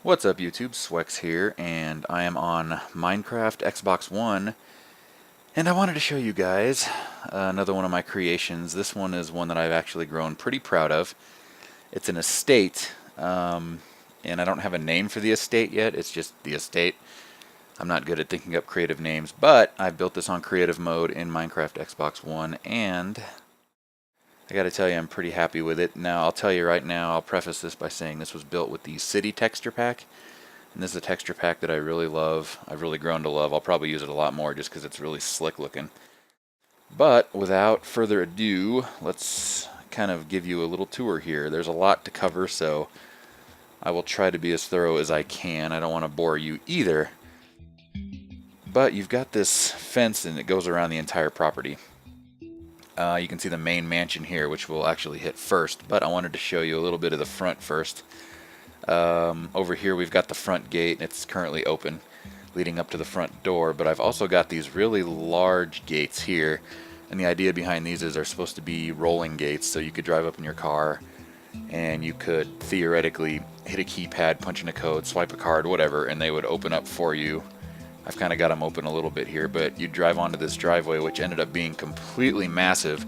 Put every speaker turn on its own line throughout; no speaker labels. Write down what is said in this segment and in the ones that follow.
What's up YouTube, Swex here, and I am on Minecraft Xbox One, and I wanted to show you guys another one of my creations. This one is one that I've actually grown pretty proud of. It's an estate, and I don't have a name for the estate yet, it's just the estate. I'm not good at thinking up creative names, but I've built this on creative mode in Minecraft Xbox One, and I gotta tell you, I'm pretty happy with it. Now, I'll tell you right now, I'll preface this by saying this was built with the City texture pack. And this is a texture pack that I really love. I've really grown to love. I'll probably use it a lot more just because it's really slick looking. But without further ado, let's kind of give you a little tour here. There's a lot to cover, so I will try to be as thorough as I can. I don't want to bore you either. But you've got this fence and it goes around the entire property. You can see the main mansion here, which we'll actually hit first, but I wanted to show you a little bit of the front first. Over here we've got the front gate, and it's currently open, leading up to the front door, but I've also got these really large gates here, and the idea behind these is they're supposed to be rolling gates, so you could drive up in your car, and you could theoretically hit a keypad, punch in a code, swipe a card, whatever, and they would open up for you. I've kind of got them open a little bit here, but you drive onto this driveway, which ended up being completely massive.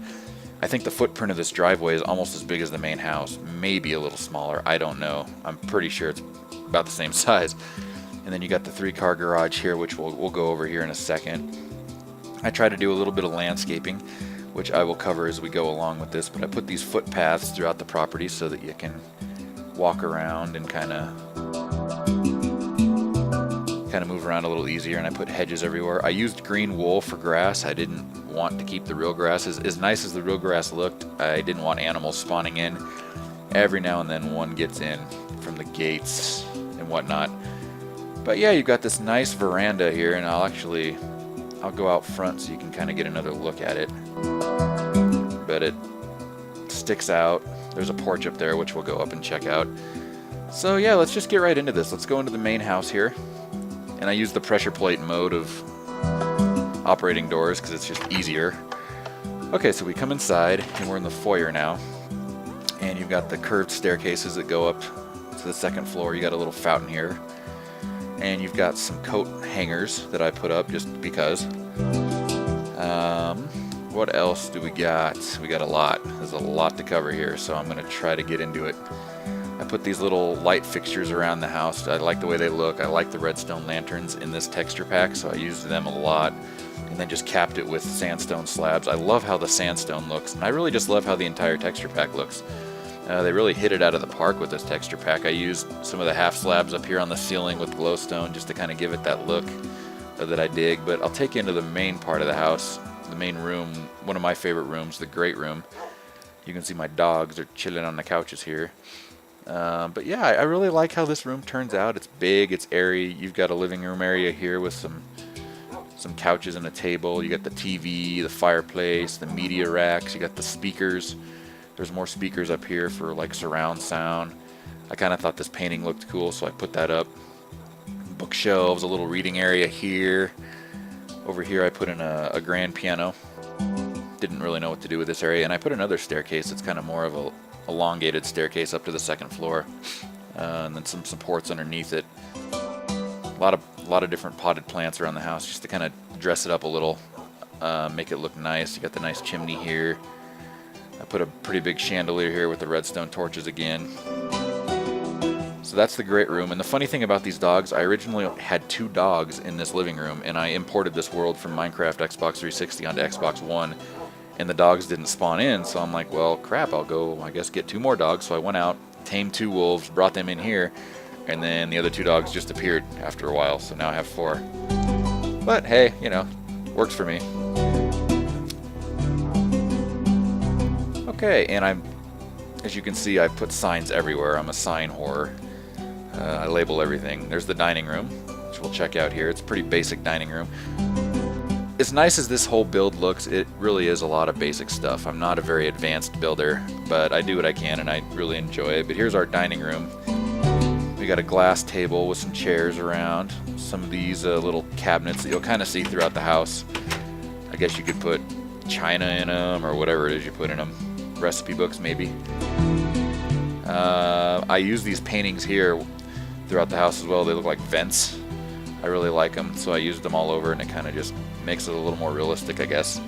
I think the footprint of this driveway is almost as big as the main house, maybe a little smaller, I don't know. I'm pretty sure it's about the same size. And then you got the 3-car garage here, which we'll go over here in a second. I try to do a little bit of landscaping, which I will cover as we go along with this, but I put these footpaths throughout the property so that you can walk around and kind of move around a little easier, and I put hedges everywhere. I used green wool for grass. I didn't want to keep the real grass. As nice as the real grass looked, I didn't want animals spawning in. Every now and then one gets in from the gates and whatnot. But yeah, you've got this nice veranda here, and I'll go out front so you can kind of get another look at it. But it sticks out. There's a porch up there, which we'll go up and check out. So yeah, let's just get right into this. Let's go into the main house here. And I use the pressure plate mode of operating doors because it's just easier. Okay, so we come inside and we're in the foyer now. And you've got the curved staircases that go up to the second floor. You got a little fountain here. And you've got some coat hangers that I put up just because. What else do we got? We got a lot. There's a lot to cover here, so I'm going to try to get into it. I put these little light fixtures around the house. I like the way they look. I like the redstone lanterns in this texture pack, so I used them a lot. And then just capped it with sandstone slabs. I love how the sandstone looks, and I really just love how the entire texture pack looks. They really hit it out of the park with this texture pack. I used some of the half slabs up here on the ceiling with glowstone just to kind of give it that look that I dig. But I'll take you into the main part of the house, the main room, one of my favorite rooms, the great room. You can see my dogs are chilling on the couches here. But yeah, I really like how this room turns out. It's big, it's airy. You've got a living room area here with some couches and a table. You got the TV, the fireplace, the media racks. You got the speakers. There's more speakers up here for like surround sound. I kind of thought this painting looked cool, so I put that up. Bookshelves, a little reading area here. Over here I put in a grand piano. Didn't really know what to do with this area, and I put another staircase. It's kind of more of a elongated staircase up to the second floor, and then some supports underneath it. A lot of different potted plants around the house just to kind of dress it up a little, make it look nice. You got the nice chimney here. I put a pretty big chandelier here with the redstone torches again. So that's the great room. And the funny thing about these dogs, I originally had 2 dogs in this living room, and I imported this world from Minecraft Xbox 360 onto Xbox One. And the dogs didn't spawn in, so I'm like, well, crap, I'll go, I guess, get 2 more dogs. So I went out, tamed 2 wolves, brought them in here, and then the other 2 dogs just appeared after a while, so now I have 4. But hey, you know, works for me. Okay, and as you can see, I put signs everywhere. I'm a sign whore. I label everything. There's the dining room, which we'll check out here. It's a pretty basic dining room. As nice as this whole build looks, it really is a lot of basic stuff. I'm not a very advanced builder, but I do what I can and I really enjoy it. But here's our dining room. We got a glass table with some chairs around. Some of these little cabinets that you'll kind of see throughout the house. I guess you could put china in them or whatever it is you put in them. Recipe books maybe. I use these paintings here throughout the house as well. They look like vents. I really like them, so I used them all over, and it kind of just makes it a little more realistic, I guess.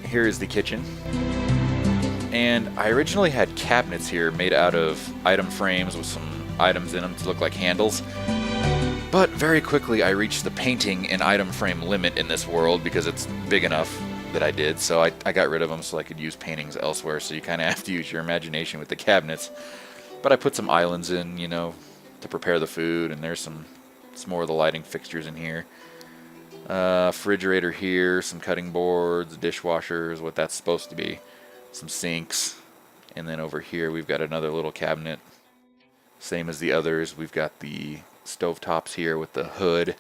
Here is the kitchen. And I originally had cabinets here made out of item frames with some items in them to look like handles. But very quickly I reached the painting and item frame limit in this world because it's big enough that I did. So I got rid of them so I could use paintings elsewhere. So you kind of have to use your imagination with the cabinets. But I put some islands in, you know, to prepare the food. And there's some more of the lighting fixtures in here. Refrigerator here, some cutting boards, dishwashers, what that's supposed to be. Some sinks. And then over here we've got another little cabinet. Same as the others. We've got the stove tops here with the hood, a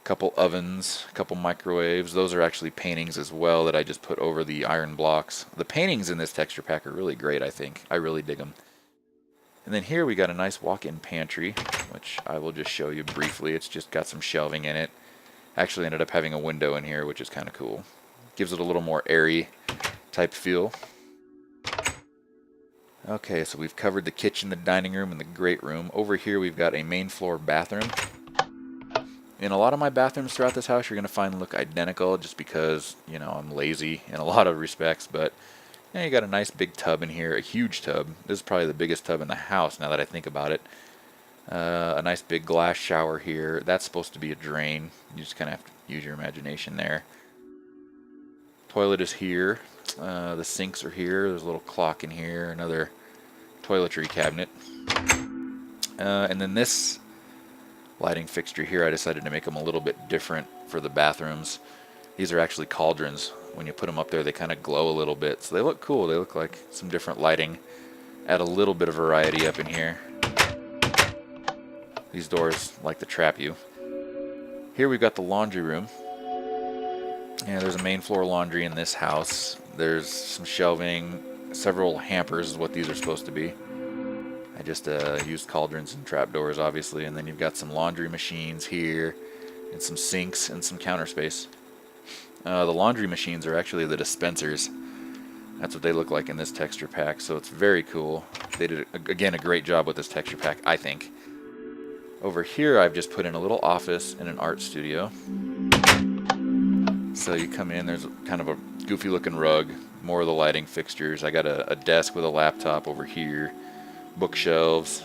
couple ovens, a couple microwaves. Those are actually paintings as well that I just put over the iron blocks. The paintings in this texture pack are really great, I think. I really dig them. And then here we got a nice walk-in pantry, which I will just show you briefly. It's just got some shelving in it. Actually ended up having a window in here, which is kind of cool. Gives it a little more airy type feel. Okay, so we've covered the kitchen, the dining room, and the great room. Over here we've got a main floor bathroom. In a lot of my bathrooms throughout this house you're going to find look identical just because, you know, I'm lazy in a lot of respects. But yeah, you got a nice big tub in here, a huge tub. This is probably the biggest tub in the house now that I think about it. A nice big glass shower here. That's supposed to be a drain. You just kind of have to use your imagination there. Toilet is here. The sinks are here. There's a little clock in here. Another toiletry cabinet. And then this lighting fixture here, I decided to make them a little bit different for the bathrooms. These are actually cauldrons. When you put them up there, they kind of glow a little bit. So they look cool. They look like some different lighting. Add a little bit of variety up in here. These doors like to trap you. Here we've got the laundry room. Yeah, there's a main floor laundry in this house. There's some shelving, several hampers is what these are supposed to be. I just used cauldrons and trapdoors, obviously, and then you've got some laundry machines here, and some sinks and some counter space. The laundry machines are actually the dispensers. That's what they look like in this texture pack, so it's very cool. They did, again, a great job with this texture pack, I think. Over here, I've just put in a little office and an art studio. So you come in, there's kind of a goofy looking rug, more of the lighting fixtures. I got a desk with a laptop over here, bookshelves.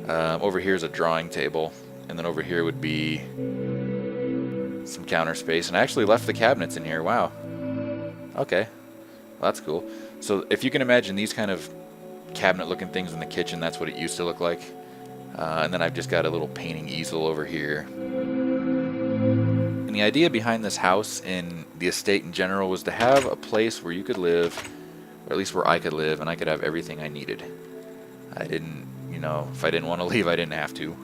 Over here is a drawing table, and then over here would be some counter space. And I actually left the cabinets in here. Wow. Okay, well, that's cool. So if you can imagine these kind of cabinet looking things in the kitchen, that's what it used to look like. And then I've just got a little painting easel over here. And the idea behind this house and the estate in general was to have a place where you could live, or at least where I could live, and I could have everything I needed. I didn't, you know, if I didn't want to leave, I didn't have to.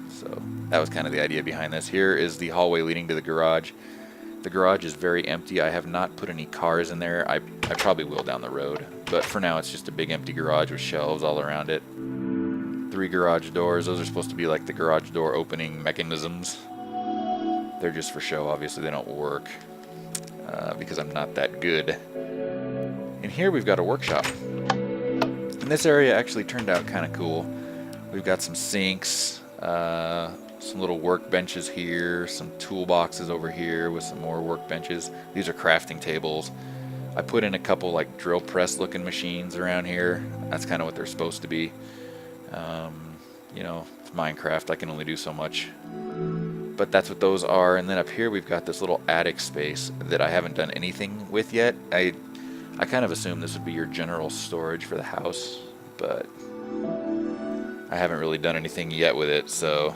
So that was kind of the idea behind this. Here is the hallway leading to the garage. The garage is very empty. I have not put any cars in there. I probably will down the road, but for now it's just a big empty garage with shelves all around it. 3 garage doors. Those are supposed to be like the garage door opening mechanisms. They're just for show, obviously they don't work because I'm not that good. And here we've got a workshop. And this area actually turned out kind of cool. We've got some sinks, some little workbenches here, some toolboxes over here with some more workbenches. These are crafting tables. I put in a couple like drill press looking machines around here. That's kind of what they're supposed to be. You know, it's Minecraft, I can only do so much. But that's what those are. And then up here we've got this little attic space that I haven't done anything with yet. I kind of assumed this would be your general storage for the house, but I haven't really done anything yet with it, so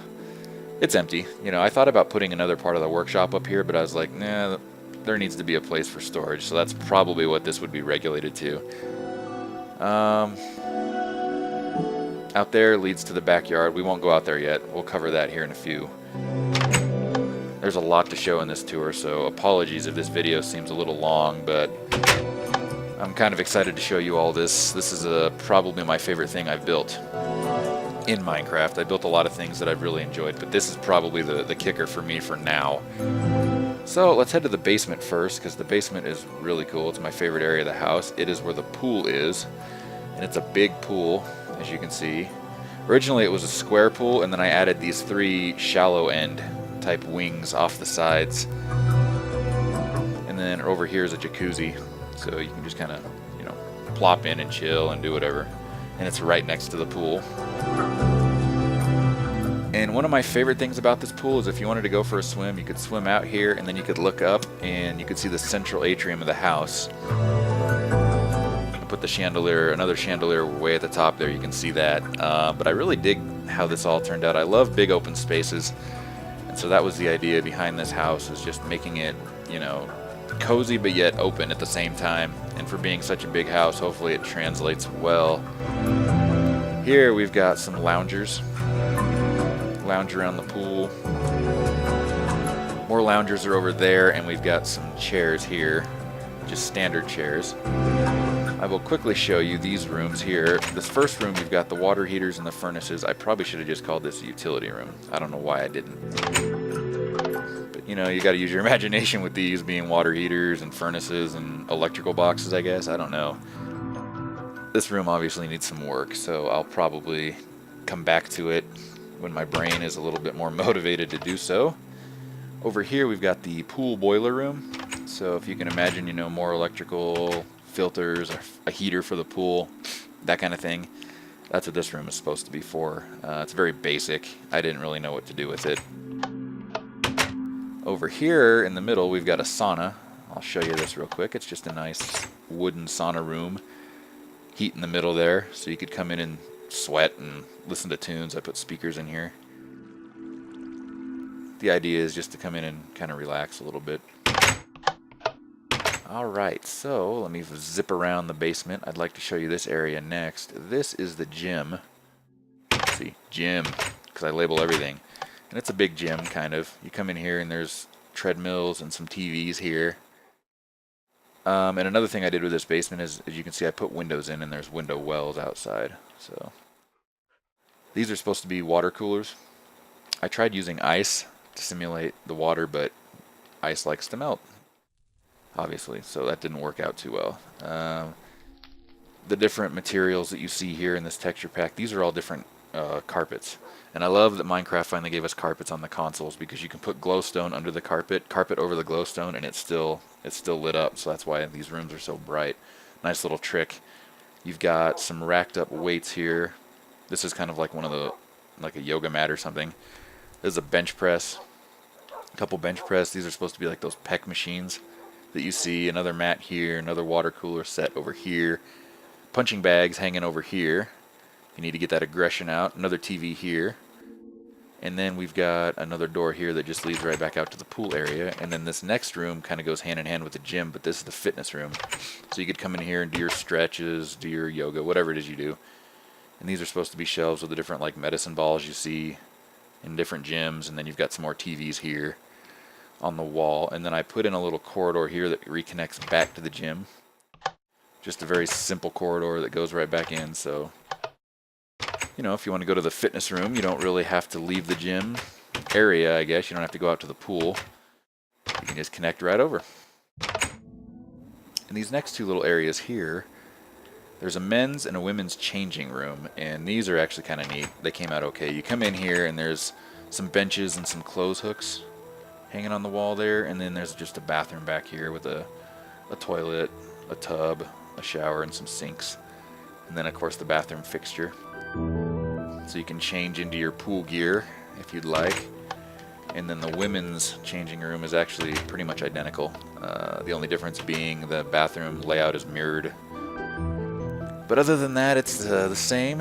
it's empty. You know, I thought about putting another part of the workshop up here, but I was like, nah, there needs to be a place for storage, so that's probably what this would be regulated to. Out there leads to the backyard. We won't go out there yet. We'll cover that here in a few. There's a lot to show in this tour, so apologies if this video seems a little long, but I'm kind of excited to show you all this. This is probably my favorite thing I've built in Minecraft. I built a lot of things that I've really enjoyed, but this is probably the kicker for me for now. So let's head to the basement first, because the basement is really cool. It's my favorite area of the house. It is where the pool is. and it's a big pool, as you can see. Originally it was a square pool, and then I added these 3 shallow end type wings off the sides. And then over here is a jacuzzi, so you can just kind of, you know, plop in and chill and do whatever. And it's right next to the pool. And one of my favorite things about this pool is if you wanted to go for a swim, you could swim out here and then you could look up and you could see the central atrium of the house. I put the chandelier, another chandelier way at the top there, you can see that. But I really dig how this all turned out. I love big open spaces. And so that was the idea behind this house, is just making it, you know, cozy but yet open at the same time. And for being such a big house, hopefully it translates well. Here we've got some loungers. Lounge around the pool. More loungers are over there, and we've got some chairs here, just standard chairs. I will quickly show you these rooms here. This first room, you've got the water heaters and the furnaces. I probably should have just called this a utility room. I don't know why I didn't. But you know, you got to use your imagination with these being water heaters and furnaces and electrical boxes, I guess. I don't know. This room obviously needs some work, so I'll probably come back to it when my brain is a little bit more motivated to do so. Over here we've got the pool boiler room. So if you can imagine, you know, more electrical filters, a heater for the pool, that kind of thing. That's what this room is supposed to be for. It's very basic. I didn't really know what to do with it. Over here in the middle we've got a sauna. I'll show you this real quick. It's just a nice wooden sauna room. Heat in the middle there, so you could come in and sweat and listen to tunes. I put speakers in here. The idea is just to come in and kind of relax a little bit. Alright, so let me zip around the basement. I'd like to show you this area next. This is the gym. Let's see, gym, because I label everything. And it's a big gym, kind of. You come in here and there's treadmills and some TVs here. And another thing I did with this basement is, as you can see, I put windows in and there's window wells outside. So these are supposed to be water coolers. I tried using ice to simulate the water, but ice likes to melt, obviously, so that didn't work out too well. The different materials that you see here in this texture pack, these are all different carpets. And I love that Minecraft finally gave us carpets on the consoles, because you can put glowstone under the carpet over the glowstone, and it's still lit up. So that's why these rooms are so bright. Nice little trick. You've got some racked up weights here. This is kind of like like a yoga mat or something. This is a bench press. A couple bench press. These are supposed to be like those pec machines that you see. Another mat here. Another water cooler set over here. Punching bags hanging over here. You need to get that aggression out. Another TV here. And then we've got another door here that just leads right back out to the pool area. And then this next room kind of goes hand in hand with the gym, but this is the fitness room. So you could come in here and do your stretches, do your yoga, whatever it is you do. And these are supposed to be shelves with the different like medicine balls you see in different gyms. And then you've got some more TVs here on the wall. And then I put in a little corridor here that reconnects back to the gym. Just a very simple corridor that goes right back in. So, you know, if you want to go to the fitness room, you don't really have to leave the gym area, I guess. You don't have to go out to the pool. You can just connect right over. In these next two little areas here, there's a men's and a women's changing room, and these are actually kind of neat. They came out okay. You come in here and there's some benches and some clothes hooks hanging on the wall there, and then there's just a bathroom back here with a toilet, a tub, a shower, and some sinks. And then of course the bathroom fixture. So you can change into your pool gear if you'd like. And then the women's changing room is actually pretty much identical. The only difference being the bathroom layout is mirrored. But other than that, it's the same.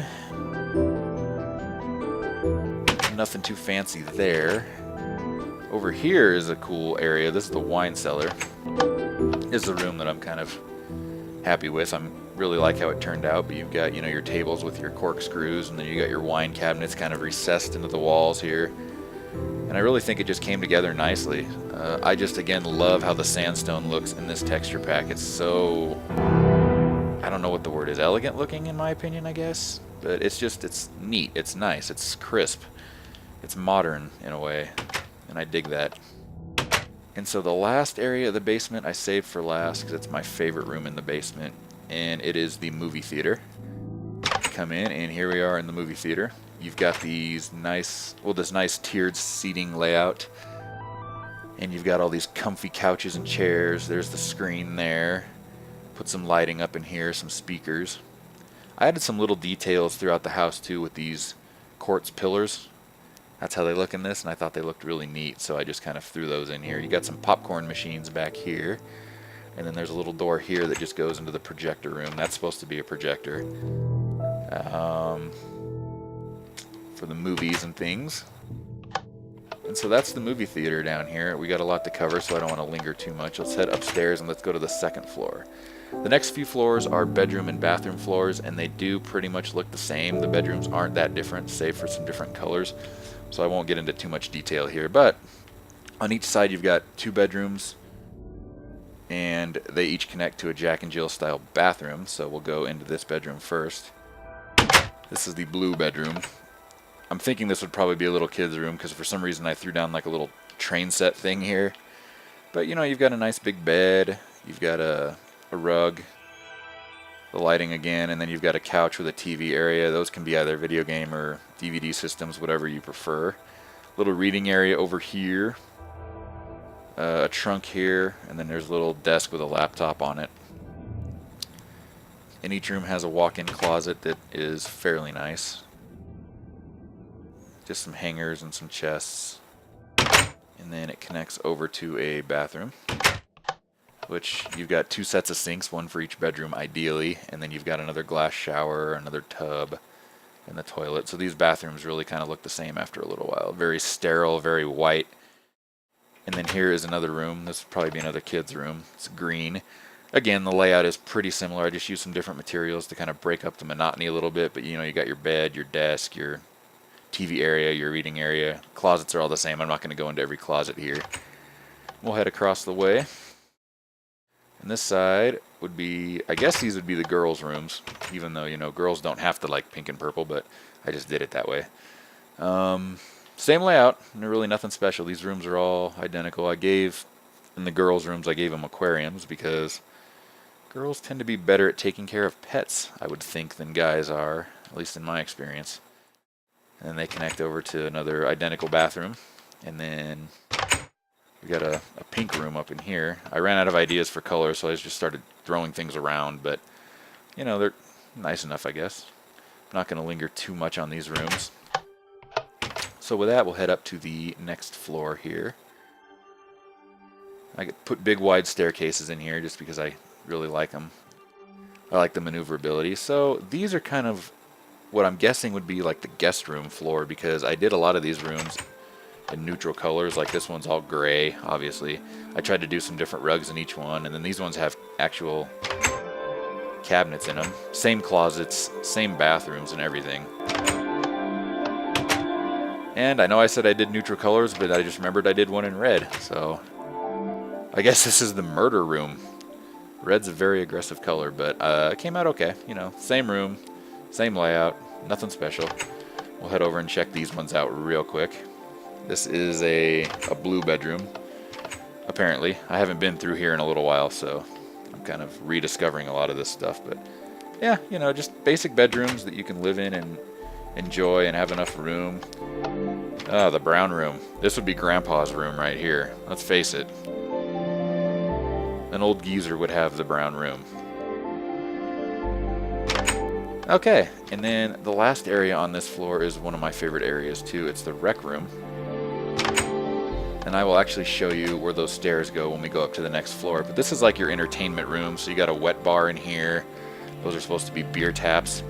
Nothing too fancy there. Over here is a cool area. This is the wine cellar. This is the room that I'm kind of happy with. I'm really like how it turned out, but you've got, you know, your tables with your corkscrews, and then you got your wine cabinets kind of recessed into the walls here. And I really think it just came together nicely. I just, again, love how the sandstone looks in this texture pack. It's so, I don't know what the word is, elegant looking in my opinion, I guess. But it's just, it's neat, it's nice, it's crisp, it's modern in a way, and I dig that. And so the last area of the basement I saved for last because it's my favorite room in the basement, and it is the movie theater. come in, and here we are in the movie theater. You've got these nice, well, this nice tiered seating layout, and you've got all these comfy couches and chairs. There's the screen there. Put some lighting up in here, some speakers. I added some little details throughout the house too with these quartz pillars. That's how they look in this, and I thought they looked really neat, so I just kind of threw those in here. You got some popcorn machines back here, and then there's a little door here that just goes into the projector room. That's supposed to be a projector for the movies and things. And so that's the movie theater down here. We got a lot to cover, so I don't want to linger too much. Let's head upstairs and let's go to the second floor. The next few floors are bedroom and bathroom floors, and they do pretty much look the same. The bedrooms aren't that different, save for some different colors. So I won't get into too much detail here, but on each side you've got 2 bedrooms, and they each connect to a Jack and Jill style bathroom. So we'll go into this bedroom first. This is the blue bedroom. I'm thinking this would probably be a little kid's room because for some reason I threw down like a little train set thing here. But you know, you've got a nice big bed, you've got a rug, the lighting again, and then you've got a couch with a TV area. Those can be either video game or DVD systems, whatever you prefer. Little reading area over here, a trunk here, and then there's a little desk with a laptop on it. And each room has a walk-in closet that is fairly nice. Just some hangers and some chests. And then it connects over to a bathroom, which you've got 2 sets of sinks, one for each bedroom ideally, and then you've got another glass shower, another tub, and the toilet. So these bathrooms really kind of look the same after a little while. Very sterile, very white. And then here is another room. This would probably be another kid's room. It's green. Again, the layout is pretty similar. I just used some different materials to kind of break up the monotony a little bit, but you know, you got your bed, your desk, your TV area, your reading area. Closets are all the same. I'm not going to go into every closet here. We'll head across the way. And this side would be, I guess these would be the girls' rooms, even though, you know, girls don't have to like pink and purple, but I just did it that way. Same layout, really nothing special. These rooms are all identical. In the girls' rooms, I gave them aquariums because girls tend to be better at taking care of pets, I would think, than guys are, at least in my experience. And then they connect over to another identical bathroom, and then we got a pink room up in here. I ran out of ideas for color, so I just started throwing things around, but, you know, they're nice enough, I guess. I'm not going to linger too much on these rooms. So with that, we'll head up to the next floor here. I could put big, wide staircases in here just because I really like them. I like the maneuverability. So these are kind of what I'm guessing would be like the guest room floor, because I did a lot of these rooms in neutral colors. Like this one's all gray, obviously. I tried to do some different rugs in each one, and then these ones have actual cabinets in them. Same closets, same bathrooms and everything. And I know I said I did neutral colors, but I just remembered I did one in red, so I guess this is the murder room. Red's a very aggressive color, but it came out okay. You know, same room, same layout, nothing special. We'll head over and check these ones out real quick. This is a blue bedroom, apparently. I haven't been through here in a little while, so I'm kind of rediscovering a lot of this stuff. But yeah, you know, just basic bedrooms that you can live in and enjoy and have enough room. The brown room. This would be Grandpa's room right here. Let's face it. An old geezer would have the brown room. Okay, and then the last area on this floor is one of my favorite areas too. It's the rec room. And I will actually show you where those stairs go when we go up to the next floor. But this is like your entertainment room. So you got a wet bar in here. Those are supposed to be beer taps.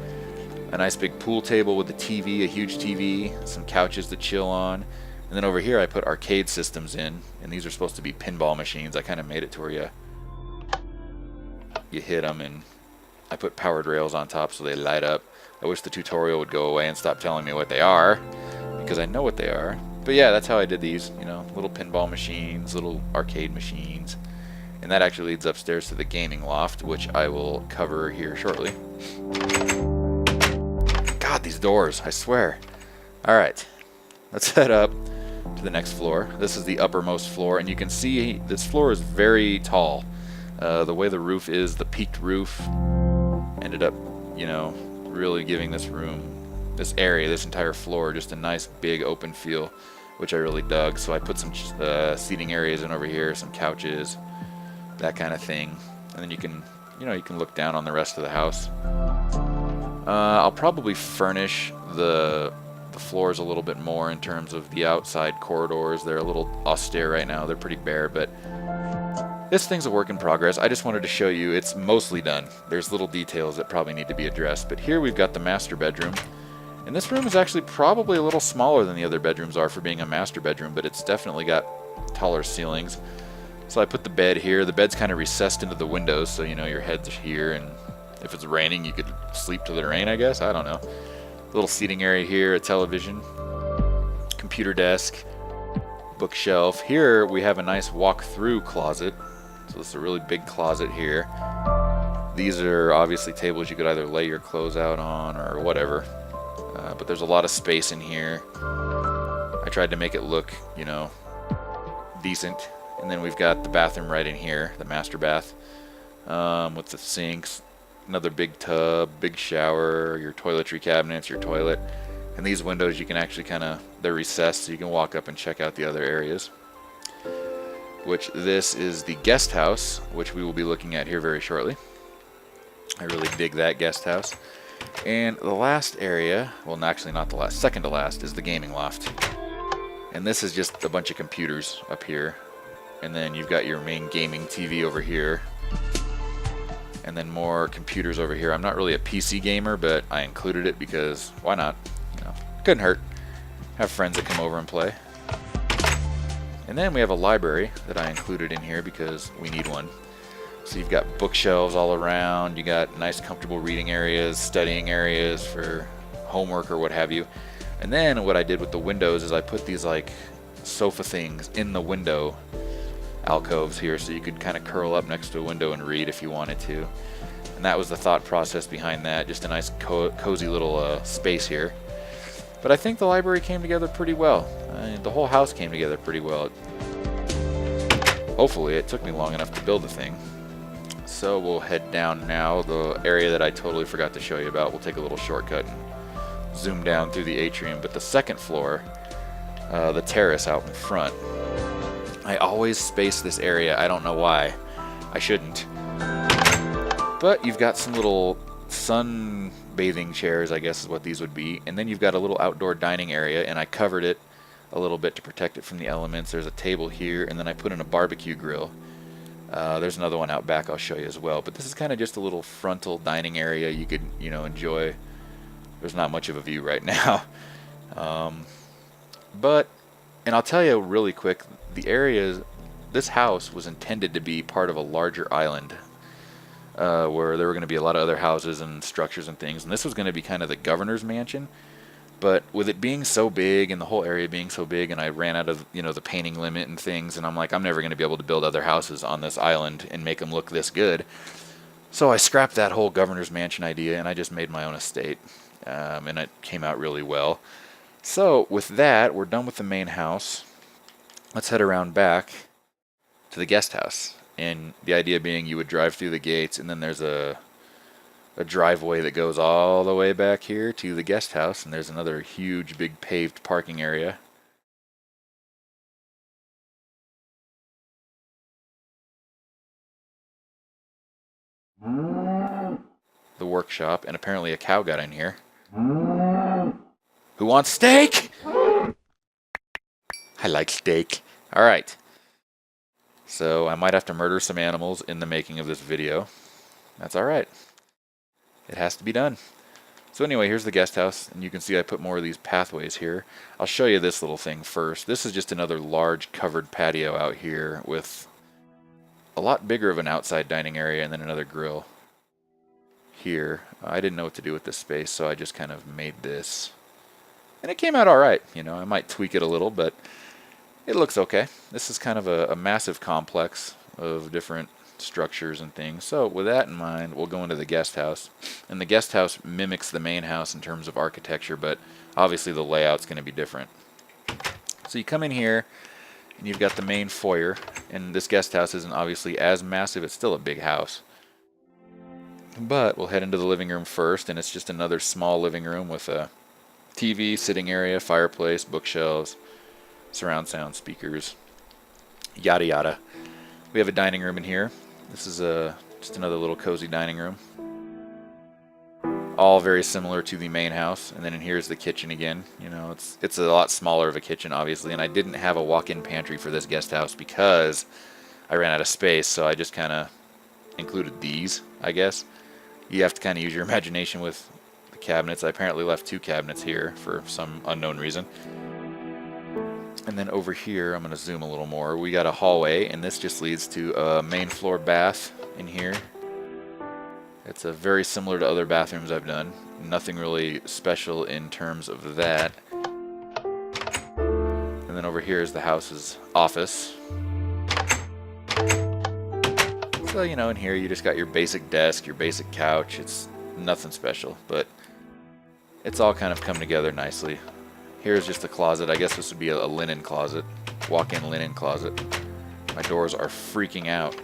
A nice big pool table with a TV, a huge TV, some couches to chill on. And then over here I put arcade systems in, and these are supposed to be pinball machines. I kind of made it to where you hit them, and I put powered rails on top so they light up. I wish the tutorial would go away and stop telling me what they are, because I know what they are. But yeah, that's how I did these, you know, little pinball machines, little arcade machines. And that actually leads upstairs to the gaming loft, which I will cover here shortly. God, these doors, I swear. Alright, let's head up to the next floor. This is the uppermost floor, and you can see this floor is very tall. The way the roof is, the peaked roof, ended up, you know, really giving this room, this area, this entire floor, just a nice big open feel, which I really dug. So I put some seating areas in over here, some couches, that kind of thing, and then you can look down on the rest of the house. I'll probably furnish the floors a little bit more in terms of the outside corridors. They're a little austere right now. They're pretty bare, but this thing's a work in progress. I just wanted to show you it's mostly done. There's little details that probably need to be addressed, but here we've got the master bedroom. And this room is actually probably a little smaller than the other bedrooms are for being a master bedroom, but it's definitely got taller ceilings. So I put the bed here. The bed's kind of recessed into the windows, so you know your head's here, and if it's raining, you could sleep to the rain, I guess. I don't know. A little seating area here, a television, computer desk, bookshelf. Here we have a nice walk-through closet. So this is a really big closet here. These are obviously tables you could either lay your clothes out on or whatever. But there's a lot of space in here. I tried to make it look, you know, decent. And then we've got the bathroom right in here, the master bath, with the sinks, another big tub, big shower, your toiletry cabinets, your toilet. And these windows you can actually they're recessed, so you can walk up and check out the other areas. Which this is the guest house, which we will be looking at here very shortly. I really dig that guest house. And the last area, well, actually not the last, second to last, is the gaming loft. And this is just a bunch of computers up here. And then you've got your main gaming TV over here. And then more computers over here. I'm not really a PC gamer, but I included it because why not? You know, couldn't hurt. Have friends that come over and play. And then we have a library that I included in here because we need one. So you've got bookshelves all around, you got nice comfortable reading areas, studying areas for homework or what have you. And then what I did with the windows is I put these like sofa things in the window alcoves here, so you could kind of curl up next to a window and read if you wanted to. And that was the thought process behind that, just a nice cozy little space here. But I think the library came together pretty well. The whole house came together pretty well. Hopefully, it took me long enough to build the thing. So we'll head down now. The area that I totally forgot to show you about, we'll take a little shortcut and zoom down through the atrium. But the second floor, the terrace out in front, I always space this area. I don't know why. I shouldn't. But you've got some little sun bathing chairs, I guess is what these would be. And then you've got a little outdoor dining area, and I covered it a little bit to protect it from the elements. There's a table here, and then I put in a barbecue grill. There's another one out back I'll show you as well. But this is kind of just a little frontal dining area you could, you know, enjoy. There's not much of a view right now. And I'll tell you really quick, the area, this house was intended to be part of a larger island. Where there were going to be a lot of other houses and structures and things, and this was going to be kind of the governor's mansion. But with it being so big and the whole area being so big, and I ran out of, you know, the painting limit and things, and I'm like, I'm never going to be able to build other houses on this island and make them look this good. So I scrapped that whole governor's mansion idea, and I just made my own estate, and it came out really well. So with that, we're done with the main house. Let's head around back to the guest house. And the idea being you would drive through the gates, and then there's a driveway that goes all the way back here to the guest house, and there's another huge big paved parking area. The workshop, and apparently a cow got in here. Who wants steak? I like steak. Alright. So I might have to murder some animals in the making of this video. That's alright. It has to be done. So anyway, here's the guest house, and you can see I put more of these pathways here. I'll show you this little thing first. This is just another large covered patio out here with a lot bigger of an outside dining area and then another grill here. I didn't know what to do with this space, so I just kind of made this. And it came out alright. You know, I might tweak it a little, but it looks okay. This is kind of a massive complex of different structures and things. So with that in mind, we'll go into the guest house. And the guest house mimics the main house in terms of architecture, but obviously the layout's going to be different. So you come in here, and you've got the main foyer. And this guest house isn't obviously as massive. It's still a big house. But we'll head into the living room first, and it's just another small living room with a TV, sitting area, fireplace, bookshelves, surround sound speakers, yada yada. We have a dining room in here. This is just another little cozy dining room. All very similar to the main house. And then in here is the kitchen again. You know, it's a lot smaller of a kitchen, obviously. And I didn't have a walk-in pantry for this guest house because I ran out of space. So I just kind of included these, I guess. You have to kind of use your imagination with the cabinets. I apparently left 2 cabinets here for some unknown reason. And then over here, I'm going to zoom a little more. We got a hallway, and this just leads to a main floor bath in here. It's very similar to other bathrooms I've done. Nothing really special in terms of that. And then over here is the house's office. So, you know, in here you just got your basic desk, your basic couch. It's nothing special, but it's all kind of come together nicely. Here's just a closet. I guess this would be a linen closet, walk-in linen closet. My doors are freaking out.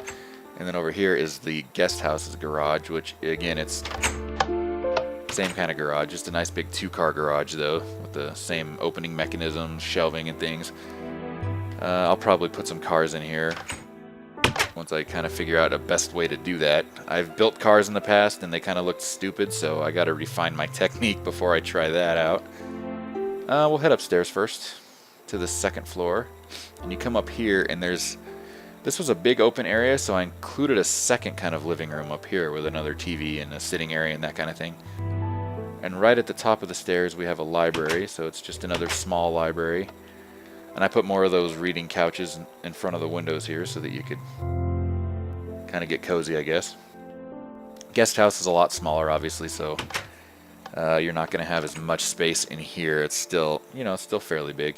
And then over here is the guest house's garage, which again, it's same kind of garage, just a nice big 2-car garage though, with the same opening mechanisms, shelving and things. I'll probably put some cars in here once I kind of figure out a best way to do that. I've built cars in the past and they kind of looked stupid, so I got to refine my technique before I try that out. We'll head upstairs first to the 2nd floor, and you come up here and this was a big open area, so I included a second kind of living room up here with another TV and a sitting area and that kind of thing. And right at the top of the stairs we have a library, so it's just another small library. And I put more of those reading couches in front of the windows here so that you could kind of get cozy, I guess. Guest house is a lot smaller, obviously, so you're not going to have as much space in here. It's still, you know, it's still fairly big.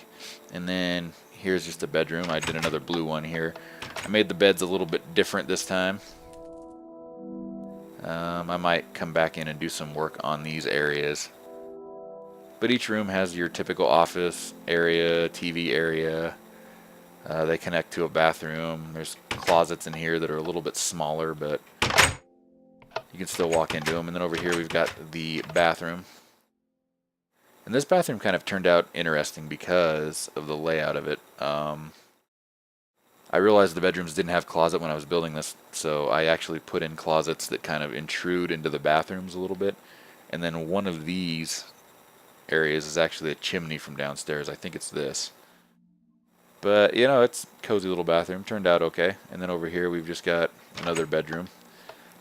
And then here's just a bedroom. I did another blue one here. I made the beds a little bit different this time. I might come back in and do some work on these areas. But each room has your typical office area, TV area. They connect to a bathroom. There's closets in here that are a little bit smaller, but you can still walk into them. And then over here we've got the bathroom. And this bathroom kind of turned out interesting because of the layout of it. I realized the bedrooms didn't have closet when I was building this, so I actually put in closets that kind of intrude into the bathrooms a little bit. And then one of these areas is actually a chimney from downstairs. I think it's this. But, you know, it's a cozy little bathroom. Turned out okay. And then over here we've just got another bedroom.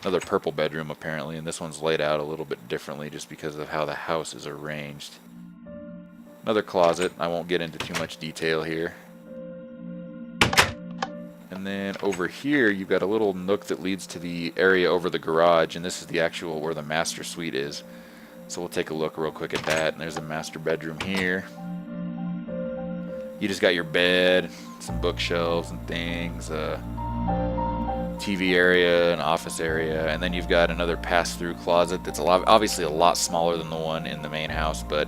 Another purple bedroom, apparently. And this one's laid out a little bit differently just because of how the house is arranged. Another closet. I won't get into too much detail here. And then over here you've got a little nook that leads to the area over the garage. And this is the actual where the master suite is. So we'll take a look real quick at that. And there's a master bedroom here. You just got your bed, some bookshelves and things, TV area, an office area, and then you've got another pass-through closet that's obviously a lot smaller than the one in the main house, but,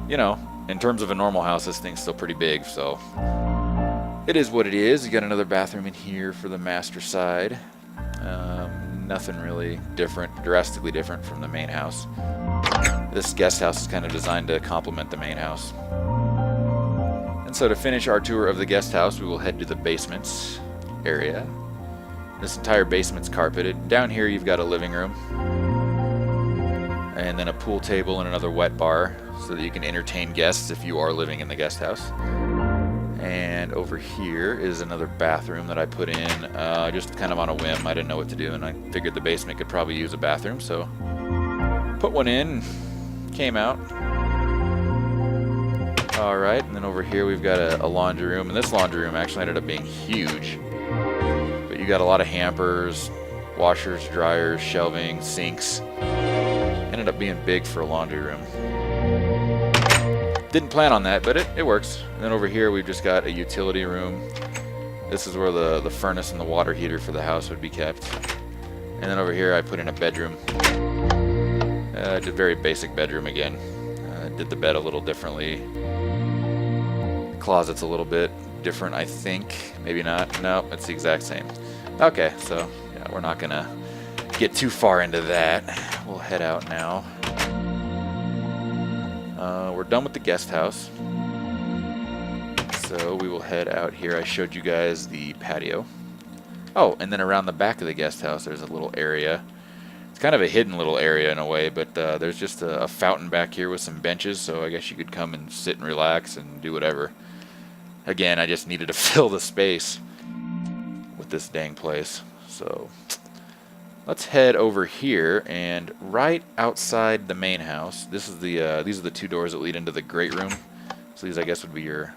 you know, in terms of a normal house, this thing's still pretty big, so it is what it is. You got another bathroom in here for the master side. Nothing really different, drastically different from the main house. This guest house is kind of designed to complement the main house. And so to finish our tour of the guest house, we will head to the basement area. This entire basement's carpeted. Down here you've got a living room. And then a pool table and another wet bar so that you can entertain guests if you are living in the guest house. And over here is another bathroom that I put in just kind of on a whim. I didn't know what to do, and I figured the basement could probably use a bathroom, so put one in, came out. Alright, and then over here we've got a laundry room, and this laundry room actually ended up being huge. But you got a lot of hampers, washers, dryers, shelving, sinks. Ended up being big for a laundry room. Didn't plan on that, but it works. And then over here we've just got a utility room. This is where the furnace and the water heater for the house would be kept. And then over here I put in a bedroom. Just a very basic bedroom again. Did the bed a little differently. Closet's a little bit different, I think. Maybe not. No, it's the exact same. Okay, so yeah, we're not gonna get too far into that. We'll head out now. We're done with the guest house. So we will head out here. I showed you guys the patio. Oh, and then around the back of the guest house, there's a little area. It's kind of a hidden little area in a way, but there's just a fountain back here with some benches, so I guess you could come and sit and relax and do whatever. Again, I just needed to fill the space with this dang place. So let's head over here, and right outside the main house, this is the these are the two doors that lead into the great room. So these, I guess, would be your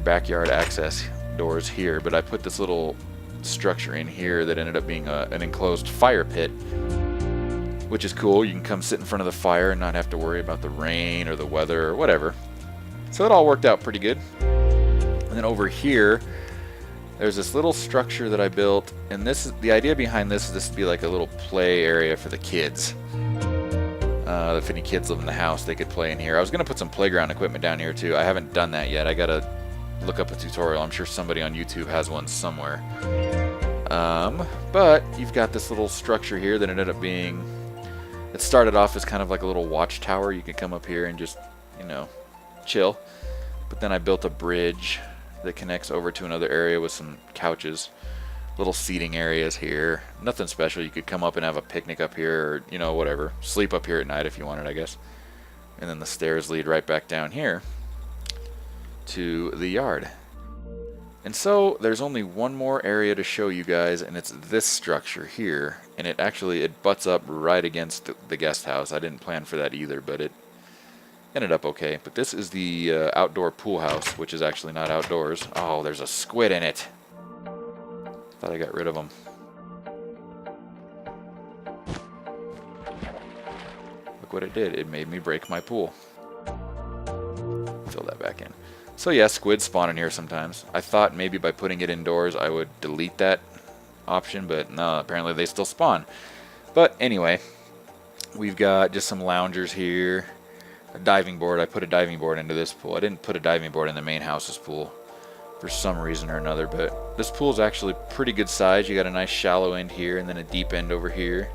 backyard access doors here, but I put this little structure in here that ended up being an enclosed fire pit, which is cool. You can come sit in front of the fire and not have to worry about the rain or the weather or whatever. So it all worked out pretty good. And then over here, there's this little structure that I built, and this is the idea behind this. Is this to be like a little play area for the kids. If any kids live in the house, they could play in here. I was going to put some playground equipment down here too. I haven't done that yet. I got to look up a tutorial. I'm sure somebody on YouTube has one somewhere. But you've got this little structure here that ended up being, it started off as kind of like a little watchtower. You could come up here and just, you know, chill. But then I built a bridge that connects over to another area with some couches, little seating areas here. Nothing special. You could come up and have a picnic up here, or, you know, whatever. Sleep up here at night if you wanted, I guess. And then the stairs lead right back down here to the yard. And so there's only one more area to show you guys, and it's this structure here. And it butts up right against the guest house. I didn't plan for that either, but it ended up okay. But this is the outdoor pool house, which is actually not outdoors. Oh, there's a squid in it. Thought I got rid of them. Look what it did. It made me break my pool. Fill that back in. So yeah, squids spawn in here sometimes. I thought maybe by putting it indoors I would delete that option, but no, apparently they still spawn. But anyway, we've got just some loungers here. A diving board. I put a diving board into this pool. I didn't put a diving board in the main house's pool for some reason or another, but this pool is actually pretty good size. You got a nice shallow end here and then a deep end over here.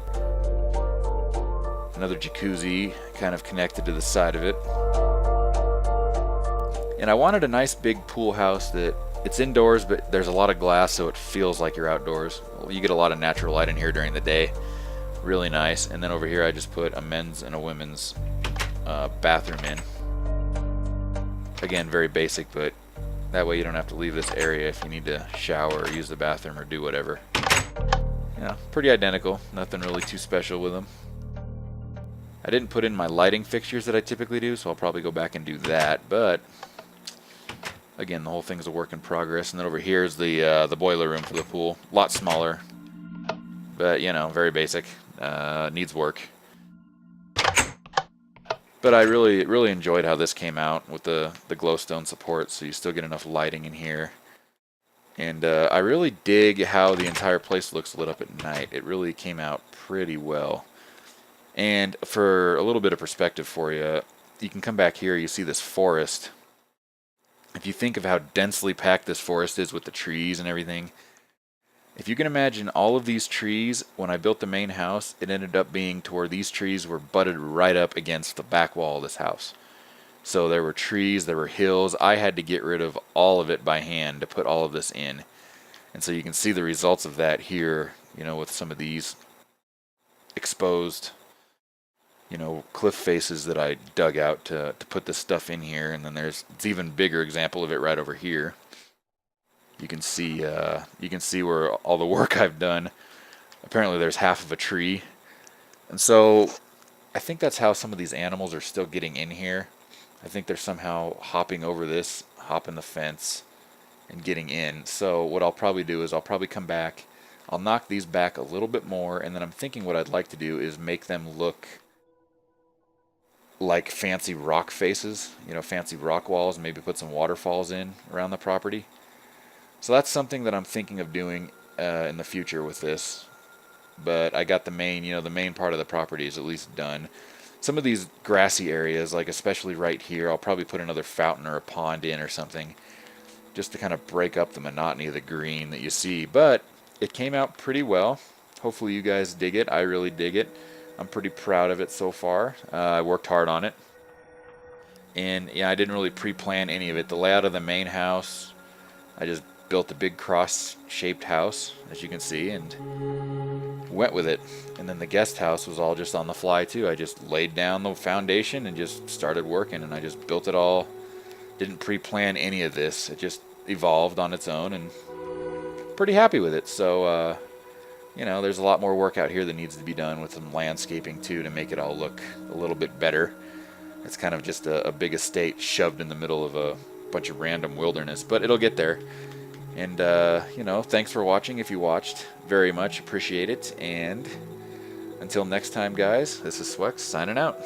Another jacuzzi kind of connected to the side of it. And I wanted a nice big pool house that it's indoors, but there's a lot of glass, so it feels like you're outdoors. You get a lot of natural light in here during the day. Really nice. And then over here I just put a men's and a women's bathroom in. Again, very basic, but that way you don't have to leave this area if you need to shower or use the bathroom or do whatever. Yeah, pretty identical. Nothing really too special with them. I didn't put in my lighting fixtures that I typically do, so I'll probably go back and do that. But again, the whole thing's a work in progress. And then over here is the boiler room for the pool. A lot smaller, but you know, very basic. Needs work. But I really enjoyed how this came out with the glowstone support, so you still get enough lighting in here. And I really dig how the entire place looks lit up at night. It really came out pretty well. And for a little bit of perspective for you, you can come back here, you see this forest. If you think of how densely packed this forest is with the trees and everything, if you can imagine all of these trees, when I built the main house, it ended up being to where these trees were butted right up against the back wall of this house. So there were trees, there were hills. I had to get rid of all of it by hand to put all of this in. And so you can see the results of that here, you know, with some of these exposed, you know, cliff faces that I dug out to put this stuff in here. And then there's an even bigger example of it right over here. You can see where all the work I've done. Apparently there's half of a tree. And so I think that's how some of these animals are still getting in here. I think they're somehow hopping over this, hopping the fence, and getting in. So what I'll probably do is I'll probably come back, I'll knock these back a little bit more, and then I'm thinking what I'd like to do is make them look like fancy rock faces, you know, fancy rock walls, and maybe put some waterfalls in around the property. So that's something that I'm thinking of doing in the future with this. But I got the main, you know, the main part of the property is at least done. Some of these grassy areas, like especially right here, I'll probably put another fountain or a pond in or something, just to kind of break up the monotony of the green that you see. But it came out pretty well. Hopefully you guys dig it. I really dig it. I'm pretty proud of it so far. I worked hard on it. And yeah, I didn't really pre-plan any of it. The layout of the main house, I just built a big cross-shaped house, as you can see, and went with it. And then the guest house was all just on the fly too. I just laid down the foundation and just started working, and I just built it all. Didn't pre-plan any of this. It just evolved on its own, and pretty happy with it. So you know, there's a lot more work out here that needs to be done with some landscaping too to make it all look a little bit better. It's kind of just a big estate shoved in the middle of a bunch of random wilderness, but it'll get there. And you know, thanks for watching. If you watched, very much appreciate it. And until next time, guys, this is Swex signing out.